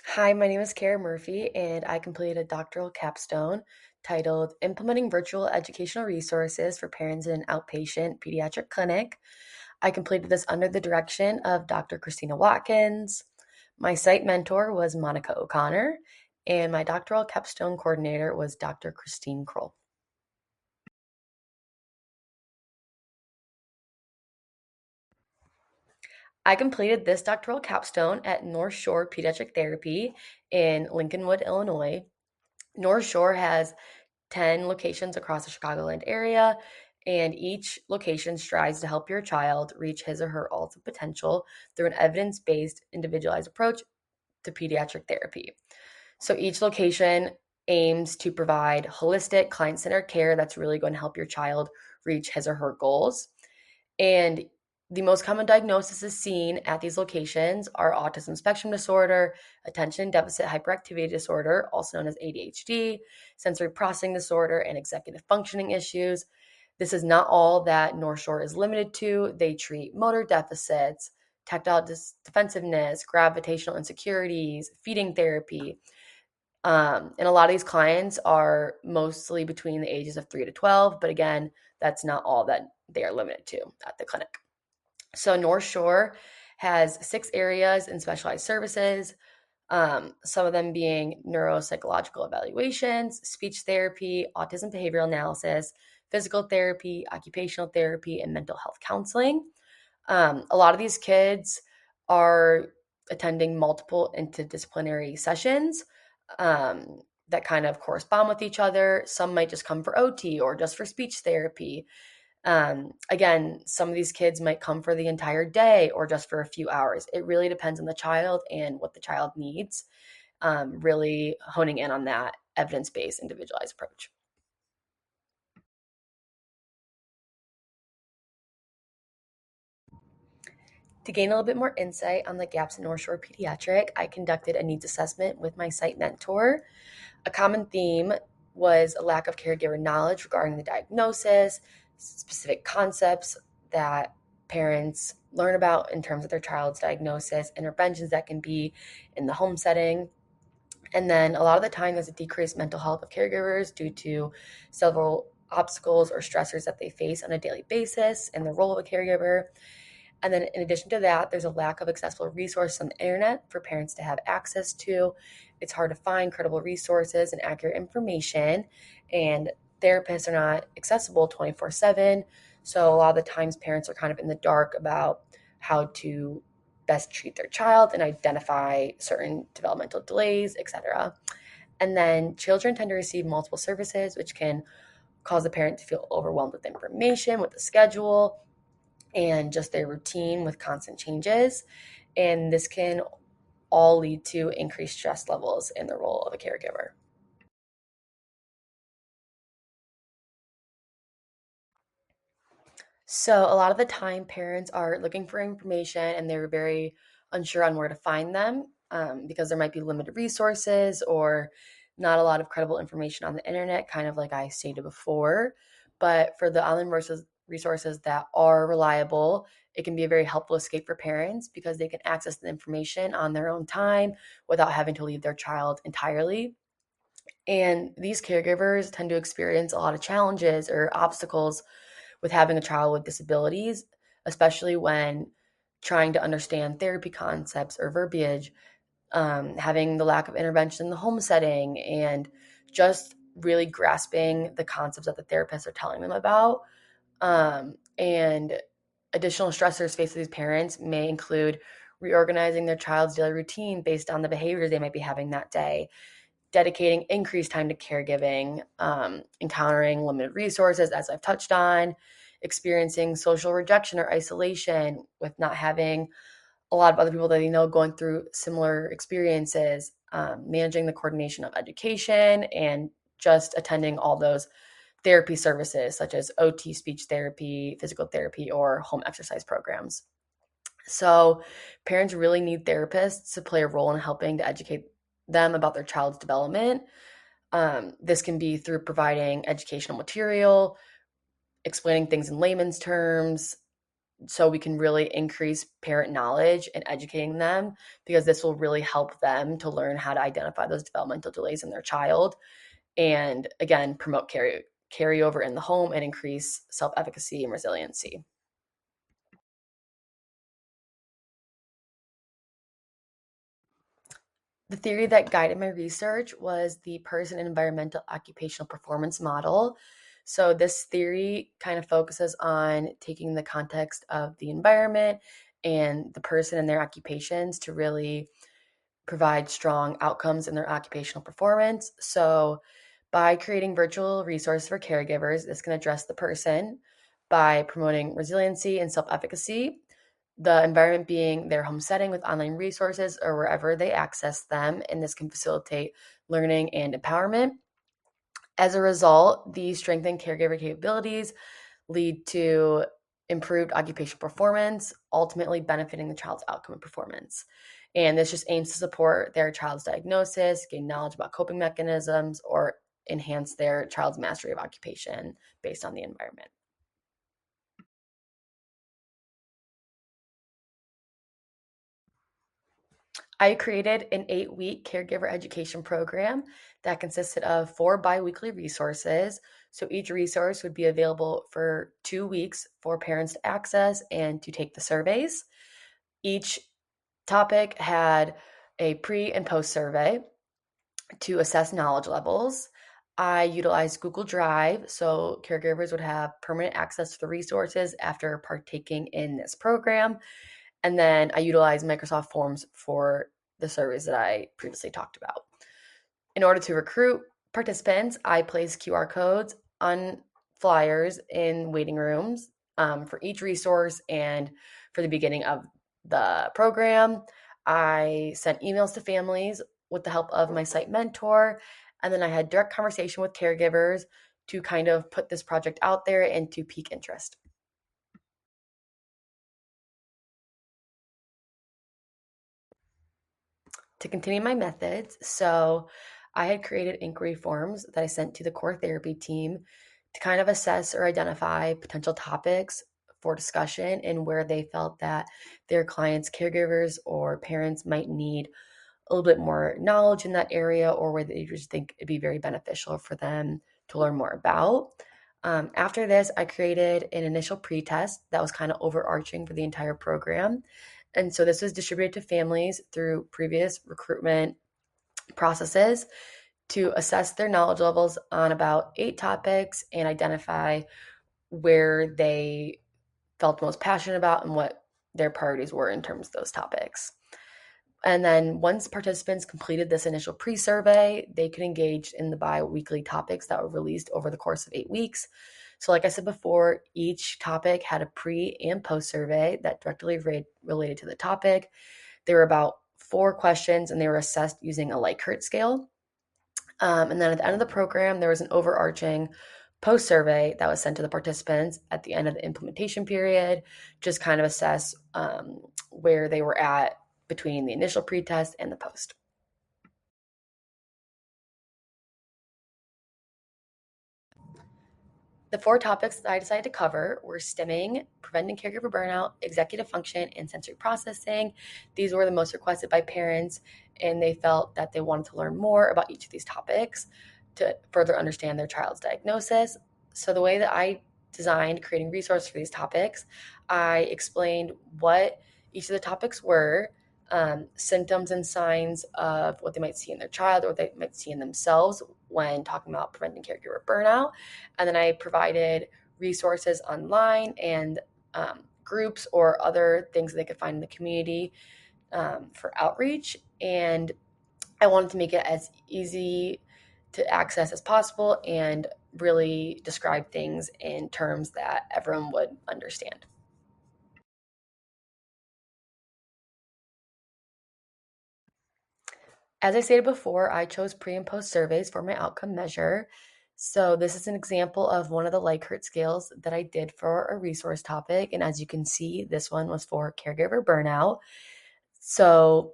Hi, my name is Kara Murphy, and I completed a doctoral capstone titled Implementing Virtual Educational Resources for Parents in an Outpatient Pediatric Clinic. I completed this under the direction of Dr. Christina Watkins. My site mentor was Monica O'Connor, and my doctoral capstone coordinator was Dr. Christine Kroll. I completed this doctoral capstone at North Shore Pediatric Therapy in Lincolnwood, Illinois. North Shore has 10 locations across the Chicagoland area, and each location strives to help your child reach his or her ultimate potential through an evidence based, individualized approach to pediatric therapy. So each location aims to provide holistic, client centered care that's really going to help your child reach his or her goals. And the most common diagnoses seen at these locations are autism spectrum disorder, attention deficit hyperactivity disorder, also known as ADHD, sensory processing disorder, and executive functioning issues. This is not all that North Shore is limited to. They treat motor deficits, tactile defensiveness, gravitational insecurities, feeding therapy. And a lot of these clients are mostly between the ages of 3 to 12, but again, that's not all that they are limited to at the clinic. So North Shore has 6 areas in specialized services, some of them being neuropsychological evaluations, speech therapy, autism behavioral analysis, physical therapy, occupational therapy, and mental health counseling. A lot of these kids are attending multiple interdisciplinary sessions that kind of correspond with each other. Some might just come for OT or just for speech therapy. Again, some of these kids might come for the entire day or just for a few hours. It really depends on the child and what the child needs, really honing in on that evidence based, individualized approach. To gain a little bit more insight on the gaps in North Shore Pediatric, I conducted a needs assessment with my site mentor. A common theme was a lack of caregiver knowledge regarding the diagnosis, specific concepts that parents learn about in terms of their child's diagnosis, interventions that can be in the home setting. And then a lot of the time, there's a decreased mental health of caregivers due to several obstacles or stressors that they face on a daily basis in the role of a caregiver. And then, in addition to that, there's a lack of accessible resources on the internet for parents to have access to. It's hard to find credible resources and accurate information, and therapists are not accessible 24/7. So, a lot of the times, parents are kind of in the dark about how to best treat their child and identify certain developmental delays, etc. And then, children tend to receive multiple services, which can cause the parent to feel overwhelmed with information, with the schedule, and just their routine with constant changes. And this can all lead to increased stress levels in the role of a caregiver. So, a lot of the time, parents are looking for information and they're very unsure on where to find them because there might be limited resources or not a lot of credible information on the internet, kind of like I stated before. But for the online resources that are reliable, it can be a very helpful escape for parents because they can access the information on their own time without having to leave their child entirely. And these caregivers tend to experience a lot of challenges or obstacles with having a child with disabilities, especially when trying to understand therapy concepts or verbiage, having the lack of intervention in the home setting, and just really grasping the concepts that the therapists are telling them about. And additional stressors faced these parents may include reorganizing their child's daily routine based on the behaviors they might be having that day, dedicating increased time to caregiving, encountering limited resources, as I've touched on, experiencing social rejection or isolation with not having a lot of other people that they know going through similar experiences, managing the coordination of education, and just attending all those therapy services such as OT, speech therapy, physical therapy, or home exercise programs. So, parents really need therapists to play a role in helping to educate them about their child's development. This can be through providing educational material, explaining things in layman's terms, so we can really increase parent knowledge and educating them, because this will really help them to learn how to identify those developmental delays in their child, and again promote carryover in the home and increase self-efficacy and resiliency. The theory that guided my research was the person and environmental occupational performance model. So, this theory kind of focuses on taking the context of the environment and the person and their occupations to really provide strong outcomes in their occupational performance. So, by creating virtual resources for caregivers, this can address the person by promoting resiliency and self efficacy, the environment being their home setting with online resources or wherever they access them, and this can facilitate learning and empowerment. As a result, these strengthened caregiver capabilities lead to improved occupational performance, ultimately benefiting the child's outcome and performance. And this just aims to support their child's diagnosis, gain knowledge about coping mechanisms, or enhance their child's mastery of occupation based on the environment. I created an 8-week caregiver education program that consisted of 4 biweekly resources. So each resource would be available for 2 weeks for parents to access and to take the surveys. Each topic had a pre and post survey to assess knowledge levels. I utilized Google Drive, so caregivers would have permanent access to the resources after partaking in this program. And then I utilized Microsoft Forms for the surveys that I previously talked about. In order to recruit participants, I placed QR codes on flyers in waiting rooms for each resource and for the beginning of the program. I sent emails to families with the help of my site mentor, and then I had direct conversation with caregivers to kind of put this project out there and to pique interest. To continue my methods, so I had created inquiry forms that I sent to the core therapy team to kind of assess or identify potential topics for discussion and where they felt that their clients, caregivers, or parents might need a little bit more knowledge in that area, or where they just think it'd be very beneficial for them to learn more about. After this, I created an initial pretest that was kind of overarching for the entire program. And so this was distributed to families through previous recruitment processes to assess their knowledge levels on about 8 topics and identify where they felt most passionate about and what their priorities were in terms of those topics. And then once participants completed this initial pre-survey, they could engage in the bi-weekly topics that were released over the course of 8 weeks. So like I said before, each topic had a pre and post survey that directly related to the topic. There were about 4 questions and they were assessed using a Likert scale. And then at the end of the program, there was an overarching post survey that was sent to the participants at the end of the implementation period, just kind of assess where they were at between the initial pretest and the post. The 4 topics that I decided to cover were stimming, preventing caregiver burnout, executive function, and sensory processing. These were the most requested by parents, and they felt that they wanted to learn more about each of these topics to further understand their child's diagnosis. So, the way that I designed creating resources for these topics, I explained what each of the topics were, symptoms and signs of what they might see in their child or what they might see in themselves when talking about preventing caregiver burnout. And then I provided resources online and groups or other things that they could find in the community for outreach. And I wanted to make it as easy to access as possible and really describe things in terms that everyone would understand. As I stated before, I chose pre and post surveys for my outcome measure. So this is an example of one of the Likert scales that I did for a resource topic. And as you can see, this one was for caregiver burnout. So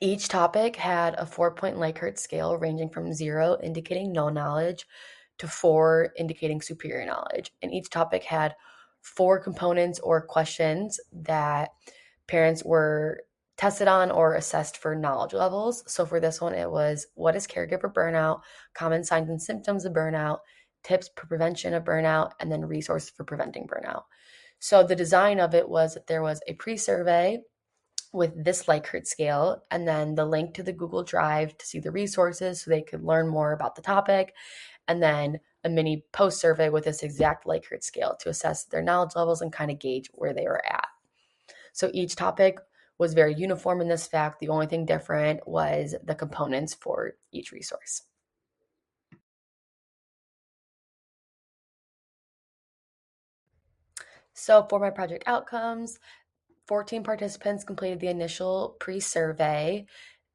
each topic had a 4-point Likert scale ranging from 0, indicating no knowledge, to 4, indicating superior knowledge. And each topic had 4 components or questions that parents were tested on or assessed for knowledge levels. So for this one, it was what is caregiver burnout, common signs and symptoms of burnout, tips for prevention of burnout, and then resources for preventing burnout. So the design of it was that there was a pre-survey with this Likert scale, and then the link to the Google Drive to see the resources so they could learn more about the topic, and then a mini post survey with this exact Likert scale to assess their knowledge levels and kind of gauge where they were at. So each topic was very uniform in this fact. The only thing different was the components for each resource. So for my project outcomes, 14 participants completed the initial pre-survey,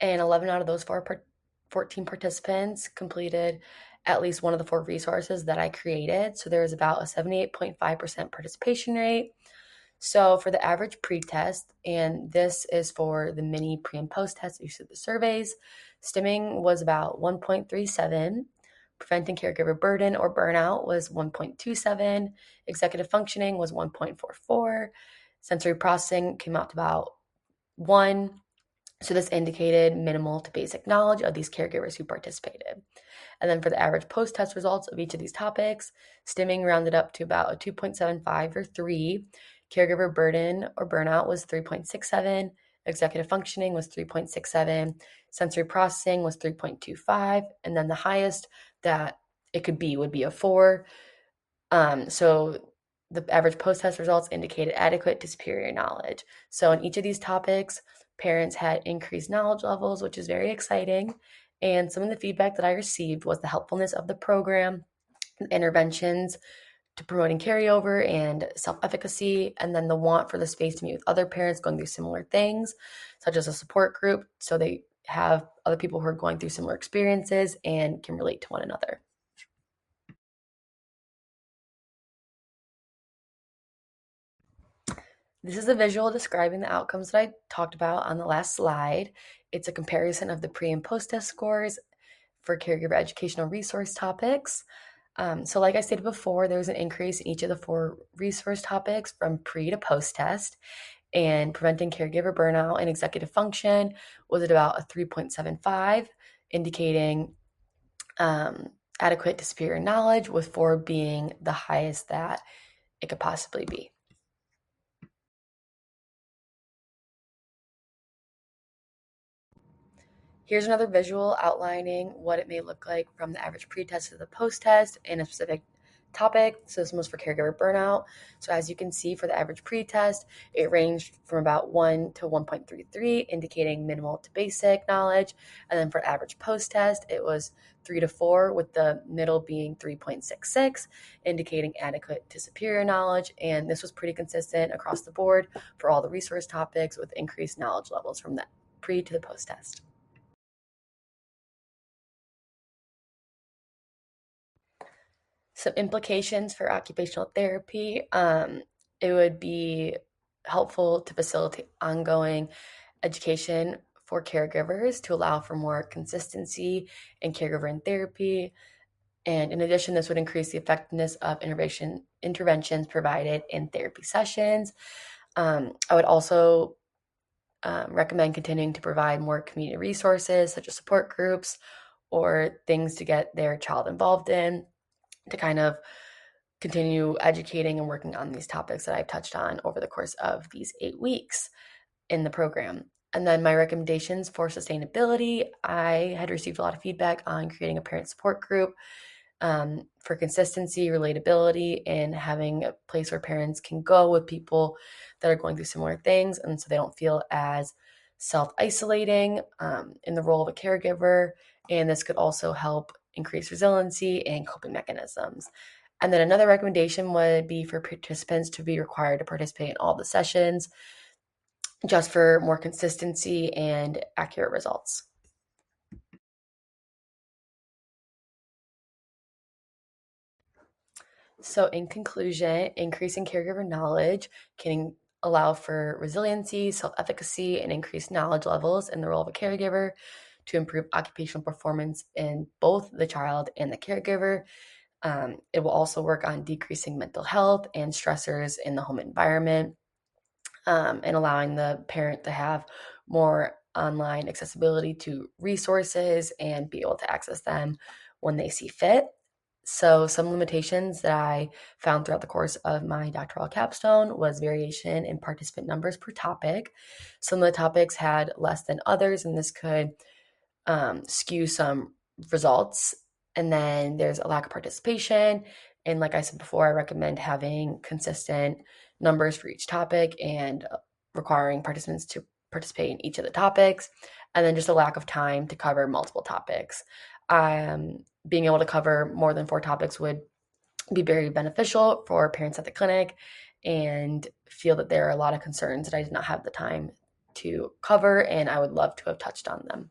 and 11 out of those 14 participants completed at least one of the 4 resources that I created. So there was about a 78.5% participation rate. So for the average pre-test, and this is for the mini pre and post test use of the surveys, stimming was about 1.37, preventing caregiver burden or burnout was 1.27, executive functioning was 1.44, sensory processing came out to about 1. So this indicated minimal to basic knowledge of these caregivers who participated. And then for the average post-test results of each of these topics, stimming rounded up to about a 2.75 or 3. Caregiver burden or burnout was 3.67. Executive functioning was 3.67. Sensory processing was 3.25. And then the highest that it could be would be a 4. So the average post-test results indicated adequate to superior knowledge. So in each of these topics, parents had increased knowledge levels, which is very exciting. And some of the feedback that I received was the helpfulness of the program, interventions to promoting carryover and self-efficacy, and then the want for the space to meet with other parents going through similar things, such as a support group, so they have other people who are going through similar experiences and can relate to one another. This is a visual describing the outcomes that I talked about on the last slide. It's a comparison of the pre and post test scores for caregiver educational resource topics. So like I stated before, there was an increase in each of the 4 resource topics from pre to post test, and preventing caregiver burnout and executive function was at about a 3.75, indicating adequate to superior knowledge, with 4 being the highest that it could possibly be. Here's another visual outlining what it may look like from the average pre-test to the post-test in a specific topic. So this one was for caregiver burnout. So as you can see, for the average pre-test, it ranged from about 1 to 1.33, indicating minimal to basic knowledge. And then for average post-test, it was 3 to 4, with the middle being 3.66, indicating adequate to superior knowledge. And this was pretty consistent across the board for all the resource topics, with increased knowledge levels from the pre to the post-test. Some implications for occupational therapy. It would be helpful to facilitate ongoing education for caregivers to allow for more consistency in caregiver and therapy. And in addition, this would increase the effectiveness of interventions provided in therapy sessions. I would also recommend continuing to provide more community resources, such as support groups or things to get their child involved in, to kind of continue educating and working on these topics that I've touched on over the course of these 8 weeks in the program. And then my recommendations for sustainability, I had received a lot of feedback on creating a parent support group for consistency, relatability, and having a place where parents can go with people that are going through similar things, and so they don't feel as self-isolating in the role of a caregiver. And this could also help increase resiliency and coping mechanisms. And then another recommendation would be for participants to be required to participate in all the sessions, just for more consistency and accurate results. So, in conclusion, increasing caregiver knowledge can allow for resiliency, self efficacy, and increased knowledge levels in the role of a caregiver to improve occupational performance in both the child and the caregiver. It will also work on decreasing mental health and stressors in the home environment, and allowing the parent to have more online accessibility to resources and be able to access them when they see fit. So, some limitations that I found throughout the course of my doctoral capstone was variation in participant numbers per topic. Some of the topics had less than others, and this could skew some results. And then there's a lack of participation. And like I said before, I recommend having consistent numbers for each topic and requiring participants to participate in each of the topics. And then just a lack of time to cover multiple topics. Being able to cover more than 4 topics would be very beneficial for parents at the clinic, and feel that there are a lot of concerns that I did not have the time to cover, and I would love to have touched on them.